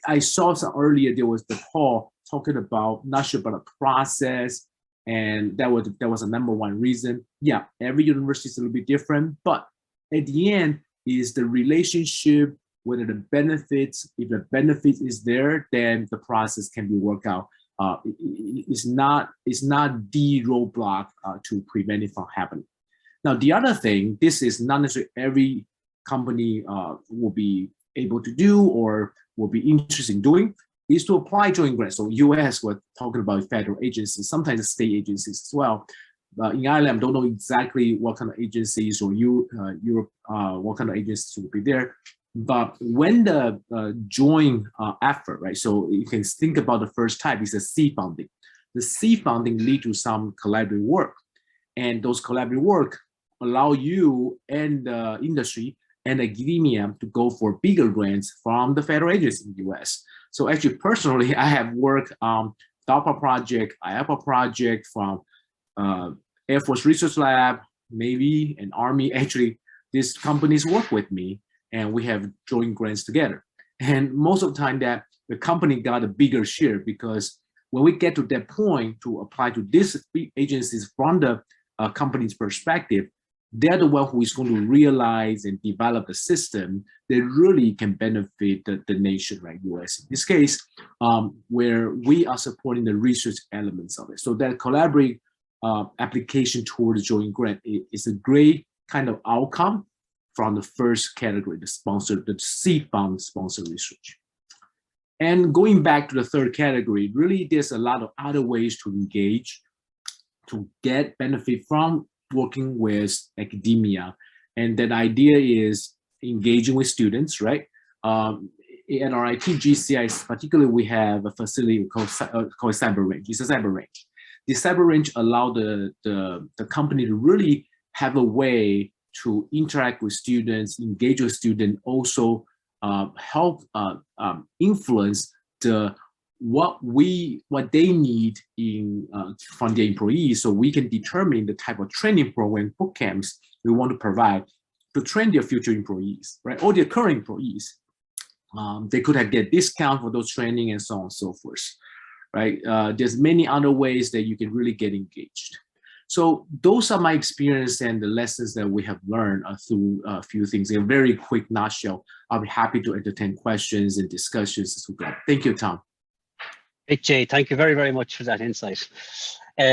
I saw some earlier, there was the Paul talking about, not sure about the process, and that was a number one reason. Yeah, every university is a little bit different, but at the end is the relationship, whether the benefits, if the benefit is there, then the process can be worked out. It's not the roadblock to prevent it from happening. Now, the other thing, this is not necessarily every company will be able to do or will be interested in doing, is to apply joint grants. So US, we're talking about federal agencies, sometimes state agencies as well. In Ireland, I don't know exactly what kind of agencies, or Europe, what kind of agencies will be there. But when the joint effort, right? So you can think about the first type is a seed funding. The seed funding lead to some collaborative work, and those collaborative work allow you and the industry and academia to go for bigger grants from the federal agency in the US. So actually, personally, I have worked on DARPA project, IAPA project from Air Force Research Lab, Navy, and Army. Actually, these companies work with me, and we have joint grants together. And most of the time that the company got a bigger share, because when we get to that point to apply to these agencies from the company's perspective, they're the one who is going to realize and develop a system that really can benefit the nation, right? US in this case, where we are supporting the research elements of it. So that collaborative application towards joint grant is a great kind of outcome from the first category, the seed fund sponsored research. And going back to the third category, really there's a lot of other ways to engage, to get benefit from working with academia. And that idea is engaging with students, right? At our ITGCI, particularly, we have a facility called CyberRange. It's a CyberRange. The CyberRange allow the company to really have a way to interact with students, engage with students, also help influence what they need from their employees, so we can determine the type of training program, boot camps we want to provide to train their future employees, right? Or their current employees. They could get discount for those training and so on and so forth, right? There's many other ways that you can really get engaged. So those are my experience and the lessons that we have learned through a few things. In a very quick nutshell, I'll be happy to entertain questions and discussions as we go. Thank you, Tom. Great, Jay. Thank you very, very much for that insight.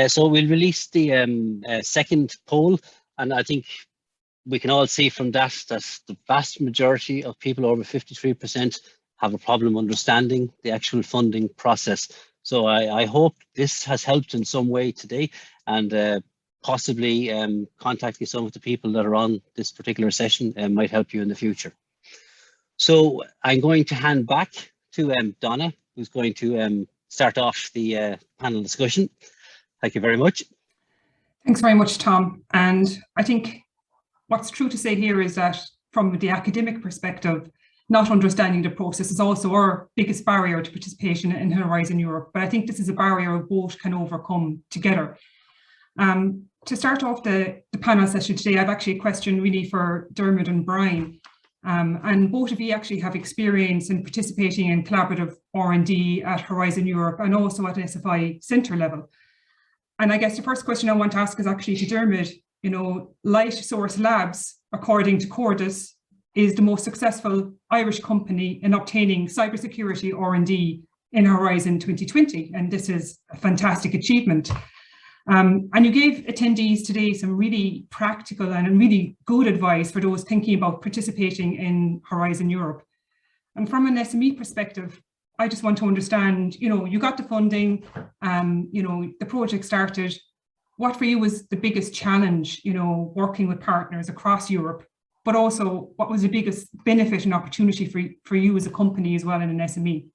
So we'll release the second poll, and I think we can all see from that the vast majority of people, over 53%, have a problem understanding the actual funding process. So I hope this has helped in some way today, and possibly contacting some of the people that are on this particular session might help you in the future. So I'm going to hand back to Donna, who's going to start off the panel discussion. Thank you very much. Thanks very much, Tom. And I think what's true to say here is that from the academic perspective, not understanding the process is also our biggest barrier to participation in Horizon Europe. But I think this is a barrier both can overcome together. To start off the panel session today, I've actually a question really for Diarmuid and Brian. And both of you actually have experience in participating in collaborative R&D at Horizon Europe and also at an SFI centre level. And I guess the first question I want to ask is actually to Diarmuid. You know, Lightsource Labs, according to Cordis, is the most successful Irish company in obtaining cybersecurity R&D in Horizon 2020, and this is a fantastic achievement. And you gave attendees today some really practical and really good advice for those thinking about participating in Horizon Europe. And from an SME perspective, I just want to understand, you know, you got the funding, you know, the project started. What for you was the biggest challenge, you know, working with partners across Europe, but also what was the biggest benefit and opportunity for you as a company as well in an SME?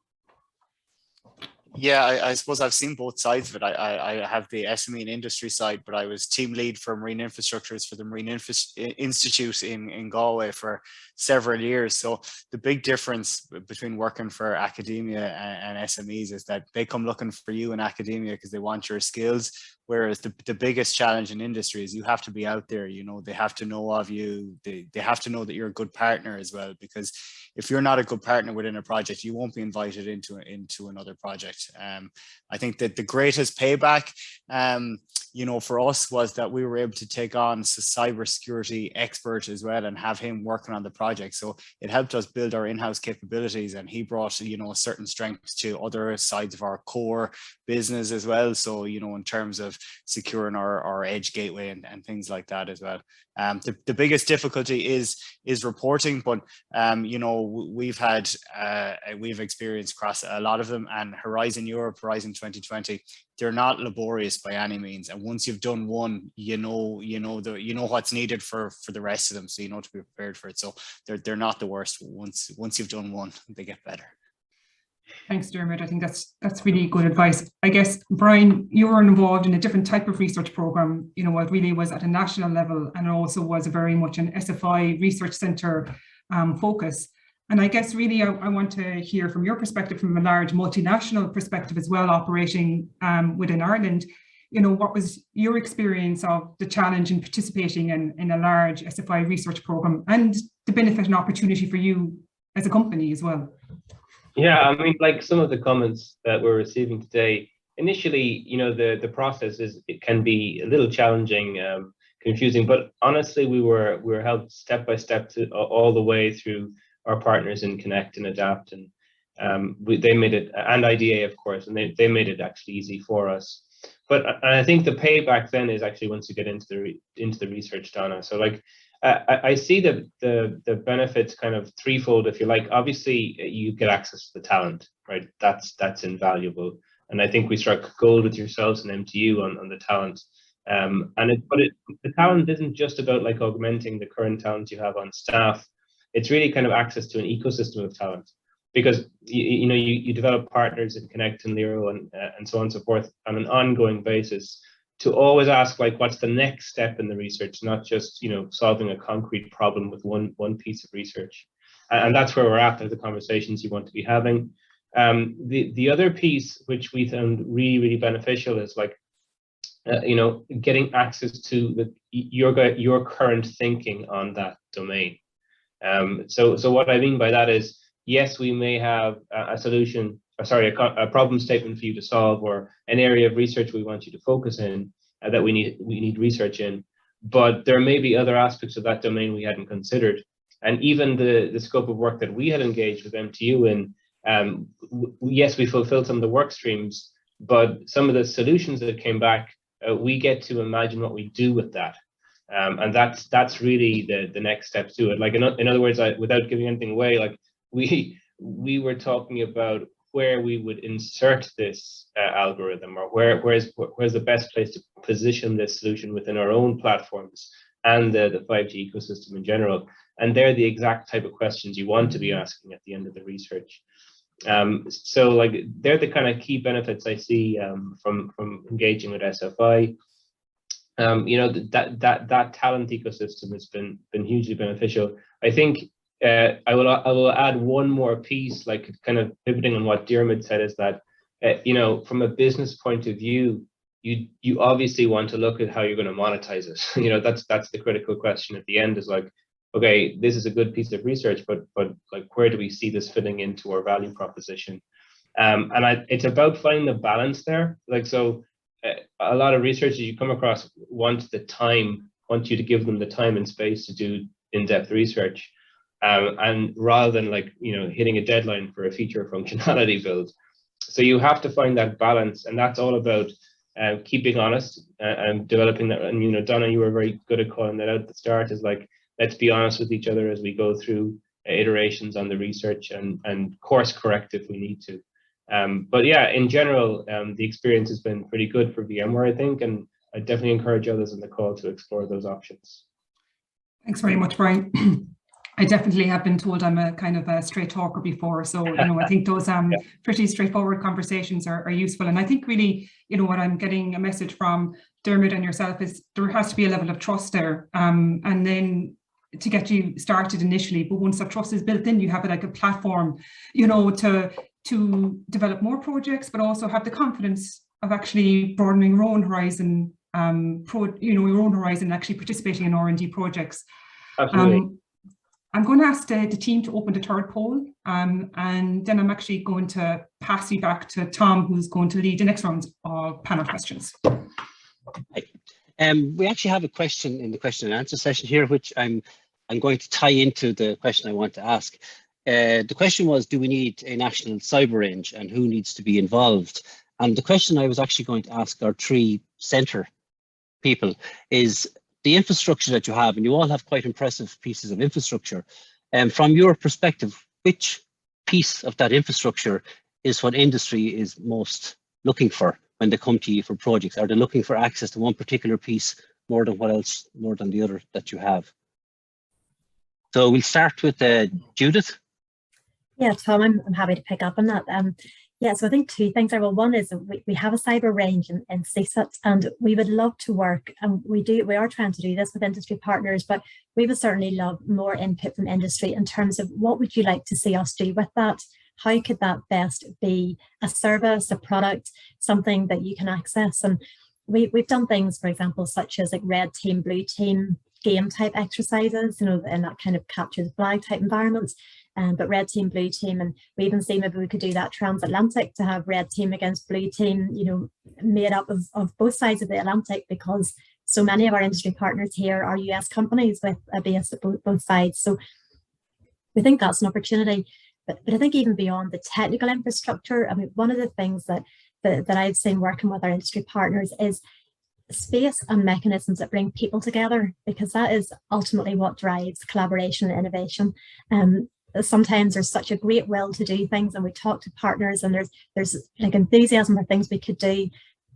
Yeah, I suppose I've seen both sides of it. I have the SME and industry side, but I was team lead for marine infrastructures for the Marine Institute in Galway for several years. So the big difference between working for academia and SMEs is that they come looking for you in academia because they want your skills. Whereas the biggest challenge in industry is you have to be out there, you know, they have to know of you. They have to know that you're a good partner as well, because if you're not a good partner within a project, you won't be invited into another project. I think that the greatest payback, you know, for us was that we were able to take on a cybersecurity expert as well and have him working on the project. So it helped us build our in-house capabilities, and he brought, you know, a certain strength to other sides of our core business as well. So, you know, in terms of securing our edge gateway and things like that as well. The biggest difficulty is reporting, but you know, we've experienced across a lot of them, and Horizon Europe, Horizon 2020, they're not laborious by any means. And once you've done one, you know what's needed for the rest of them, so you know to be prepared for it. So they're not the worst. Once you've done one, they get better. Thanks, Diarmuid. I think that's really good advice. I guess, Brian, you were involved in a different type of research program. You know, what really was at a national level, and also was very much an SFI research centre focus. And I guess really I want to hear from your perspective, from a large multinational perspective as well, operating within Ireland. You know, what was your experience of the challenge in participating in a large SFI research program, and the benefit and opportunity for you as a company as well? Yeah, I mean, like some of the comments that we're receiving today, initially, you know, the process it can be a little challenging, confusing, but honestly, we were helped step by step to all the way through our partners in Connect and Adapt, and they made it, and IDA, of course, and they made it actually easy for us. But I think the payback then is actually once you get into the research, Donna. So like, I see the benefits kind of threefold, if you like. Obviously, you get access to the talent, right? That's invaluable, and I think we struck gold with yourselves and MTU on the talent. The talent isn't just about like augmenting the current talent you have on staff. It's really kind of access to an ecosystem of talent, because you develop partners in Connect and Lero and so on and so forth on an ongoing basis, to always ask, like, what's the next step in the research, not just, you know, solving a concrete problem with one piece of research. And that's where we're at, the conversations you want to be having. The other piece, which we found really, really beneficial, is like, you know, getting access to your current thinking on that domain. So what I mean by that is, yes, we may have a solution, a problem statement for you to solve, or an area of research we want you to focus in, that we need research in, but there may be other aspects of that domain we hadn't considered. And even the scope of work that we had engaged with MTU in, yes, we fulfilled some of the work streams, but some of the solutions that came back, we get to imagine what we do with that. And that's really the next step to it. Like, in other words, without giving anything away, like we were talking about where we would insert this algorithm, or where's the best place to position this solution within our own platforms and the 5G ecosystem in general. And they're the exact type of questions you want to be asking at the end of the research. So like, they're the kind of key benefits I see from engaging with SFI. You know, that talent ecosystem has been hugely beneficial. I think I will add one more piece, like kind of pivoting on what Diarmuid said, is that you know, from a business point of view, you obviously want to look at how you're going to monetize it. You know, that's the critical question at the end, is like, okay, this is a good piece of research, but like, where do we see this fitting into our value proposition? It's about finding the balance there. Like, so a lot of researchers you come across want you to give them the time and space to do in-depth research. And rather than, like, you know, hitting a deadline for a feature functionality build. So you have to find that balance, and that's all about keeping honest and developing that. And, you know, Donna, you were very good at calling that out at the start, is like, let's be honest with each other as we go through iterations on the research, and course correct if we need to. But yeah, in general, the experience has been pretty good for VMware, I think, and I definitely encourage others on the call to explore those options. Thanks very much, Brian. I definitely have been told I'm a kind of a straight talker before. So, you know, I think those pretty straightforward conversations are useful. And I think really, you know, what I'm getting a message from Diarmuid and yourself is there has to be a level of trust there. And then to get you started initially, but once that trust is built in, you have like a platform, you know, to develop more projects, but also have the confidence of actually broadening your own horizon, your own horizon, actually participating in R&D projects. Absolutely. I'm going to ask the team to open the third poll, and then I'm actually going to pass you back to Tom, who's going to lead the next round of panel questions. We actually have a question in the question and answer session here, which I'm going to tie into the question I want to ask. The question was, do we need a national cyber range and who needs to be involved? And the question I was actually going to ask our three centre people is, the infrastructure that you have, and you all have quite impressive pieces of infrastructure, and from your perspective, which piece of that infrastructure is what industry is most looking for when they come to you for projects? Are they looking for access to one particular piece more than the other that you have? So we'll start with Judith. Yeah, Tom, I'm happy to pick up on that. Yeah, so I think two things are, well, one is we have a cyber range in CSIT, and we would love to work, and we are trying to do this with industry partners, but we would certainly love more input from industry in terms of what would you like to see us do with that? How could that best be a service, a product, something that you can access? And we've done things, for example, such as like red team, blue team game type exercises, you know, in that kind of capture the flag type environments. But red team, blue team, and we even see maybe we could do that transatlantic to have red team against blue team, you know, made up of both sides of the Atlantic, because so many of our industry partners here are US companies with a base at both sides. So we think that's an opportunity. But I think even beyond the technical infrastructure, I mean, one of the things that I've seen working with our industry partners is space and mechanisms that bring people together, because that is ultimately what drives collaboration and innovation. Sometimes there's such a great will to do things, and we talk to partners and there's like enthusiasm for things we could do,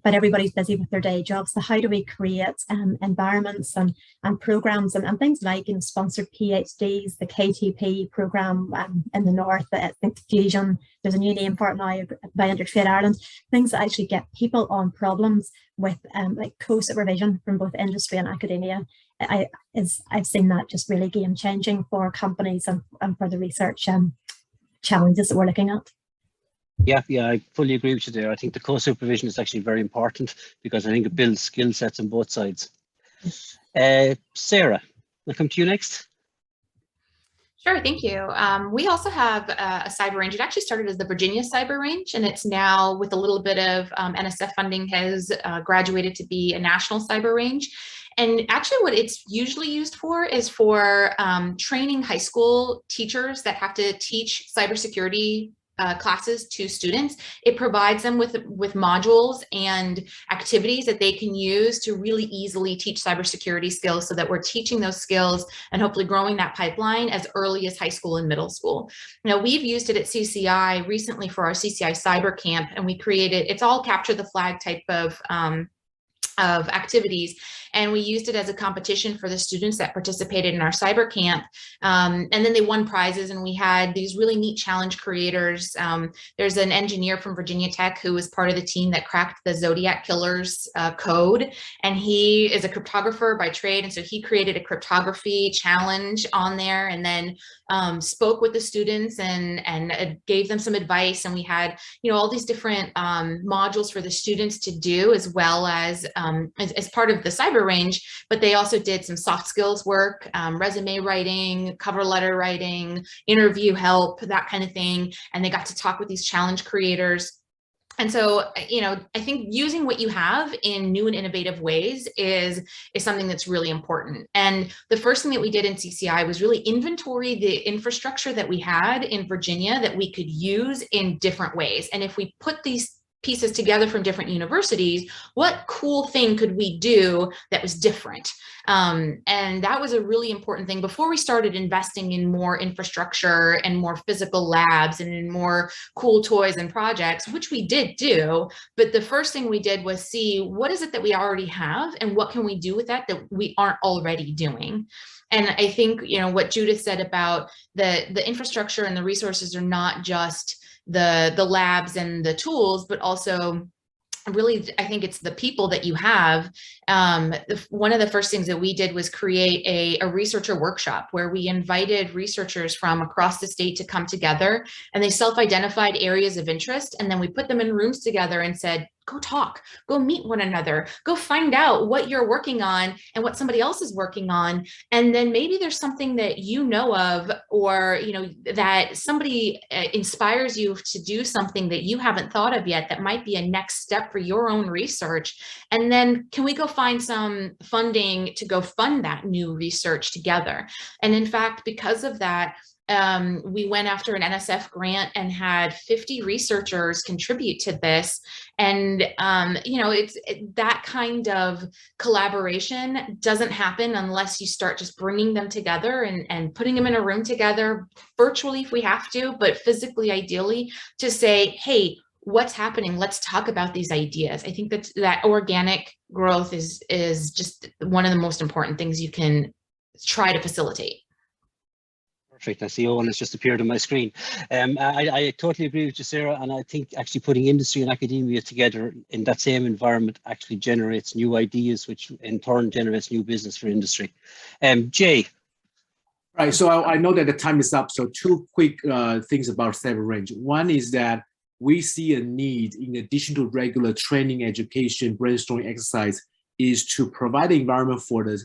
but everybody's busy with their day jobs. So how do we create environments and programs and things like, you know, sponsored PhDs, the KTP program in the north, I think Fusion, there's a new name for it now by Undertake Ireland, things that actually get people on problems with like co-supervision from both industry and academia. I've seen that just really game changing for companies and for the research challenges that we're looking at. Yeah, I fully agree with you there. I think the co-supervision is actually very important, because I think it builds skill sets on both sides. Sarah, I'll come to you next. Sure, thank you. We also have a cyber range. It actually started as the Virginia Cyber Range, and it's now, with a little bit of NSF funding, has graduated to be a national cyber range. And actually what it's usually used for is for training high school teachers that have to teach cybersecurity classes to students. It provides them with modules and activities that they can use to really easily teach cybersecurity skills, so that we're teaching those skills and hopefully growing that pipeline as early as high school and middle school. Now, we've used it at CCI recently for our CCI Cyber Camp, and we created, it's all capture the flag type of activities, and we used it as a competition for the students that participated in our cyber camp, and then they won prizes, and we had these really neat challenge creators. There's an engineer from Virginia Tech who was part of the team that cracked the Zodiac Killer's code, and he is a cryptographer by trade, and so he created a cryptography challenge on there, and then spoke with the students and gave them some advice, and we had, you know, all these different modules for the students to do, as well as part of the cyber range, but they also did some soft skills work, resume writing, cover letter writing, interview help, that kind of thing. And they got to talk with these challenge creators. And so, you know, I think using what you have in new and innovative ways is something that's really important. And the first thing that we did in CCI was really inventory the infrastructure that we had in Virginia that we could use in different ways. And if we put these pieces together from different universities, what cool thing could we do that was different? And that was a really important thing before we started investing in more infrastructure and more physical labs and in more cool toys and projects, which we did do. But the first thing we did was see what is it that we already have and what can we do with that we aren't already doing. And I think, you know, what Judith said about the infrastructure and the resources are not just the labs and the tools, but also really, I think it's the people that you have. One of the first things that we did was create a researcher workshop where we invited researchers from across the state to come together, and they self-identified areas of interest. And then we put them in rooms together and said, go talk, go meet one another, go find out what you're working on and what somebody else is working on. And then maybe there's something that you know of, or, you know, that somebody inspires you to do something that you haven't thought of yet that might be a next step for your own research. And then can we go find some funding to go fund that new research together? And in fact, because of that, we went after an NSF grant and had 50 researchers contribute to this. And, you know, that kind of collaboration doesn't happen unless you start just bringing them together and putting them in a room together, virtually if we have to, but physically, ideally, to say, hey, what's happening? Let's talk about these ideas. I think that organic growth is just one of the most important things you can try to facilitate. Perfect. I see Owen has just appeared on my screen. I totally agree with you, Sarah, and I think actually putting industry and academia together in that same environment actually generates new ideas, which in turn generates new business for industry. Jay. Right, so I know that the time is up, so two quick things about CyberRange. One is that we see a need, in addition to regular training, education, brainstorming exercise, is to provide an environment for the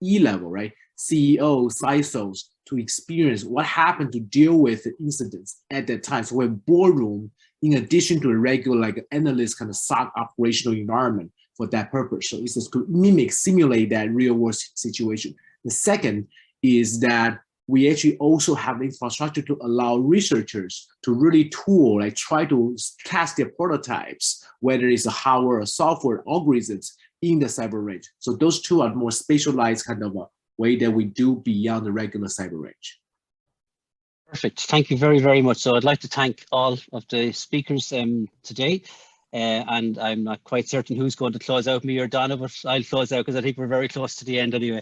E-level, right? CEOs, CISOs, to experience what happened to deal with the incidents at that time. So we're boardroom, in addition to a regular like analyst kind of SOC operational environment for that purpose. So it's just to mimic, simulate that real world situation. The second is that we actually also have the infrastructure to allow researchers to really tool, like try to test their prototypes, whether it's a hardware or software algorithms in the CyberRange. So those two are more specialized kind of a way that we do beyond the regular CyberRange. Perfect. Thank you very, very much. So I'd like to thank all of the speakers today. And I'm not quite certain who's going to close out, me or Donna, but I'll close out because I think we're very close to the end anyway.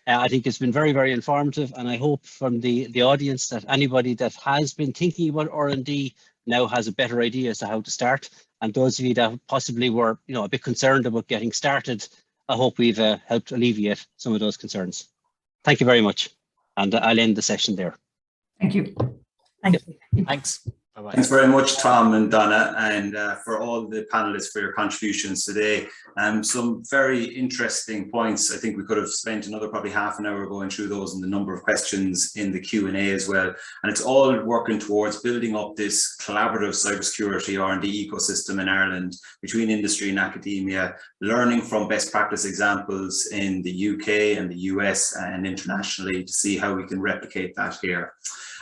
I think it's been very, very informative, and I hope from the audience that anybody that has been thinking about R&D now has a better idea as to how to start. And those of you that possibly were, you know, a bit concerned about getting started, I hope we've helped alleviate some of those concerns. Thank you very much. And I'll end the session there. Thank you. Thank you. Thanks. Bye-bye. Thanks very much, Tom and Donna, and for all the panelists for your contributions today. Some very interesting points. I think we could have spent another probably half an hour going through those and the number of questions in the Q&A as well. And it's all working towards building up this collaborative cybersecurity R&D ecosystem in Ireland between industry and academia, learning from best practice examples in the UK and the US and internationally to see how we can replicate that here.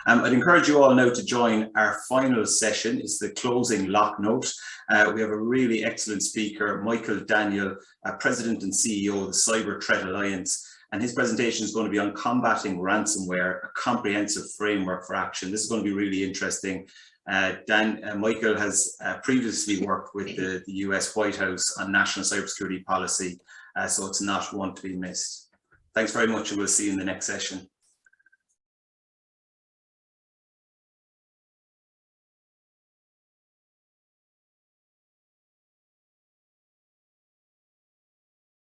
I'd encourage you all now to join our final session. It's the closing lock note. We have a really excellent speaker, Michael Daniel, President and CEO of the Cyber Threat Alliance, and his presentation is going to be on combating ransomware, a comprehensive framework for action. This is going to be really interesting. Michael has previously worked with the US White House on national cybersecurity policy, so it's not one to be missed. Thanks very much, and we'll see you in the next session.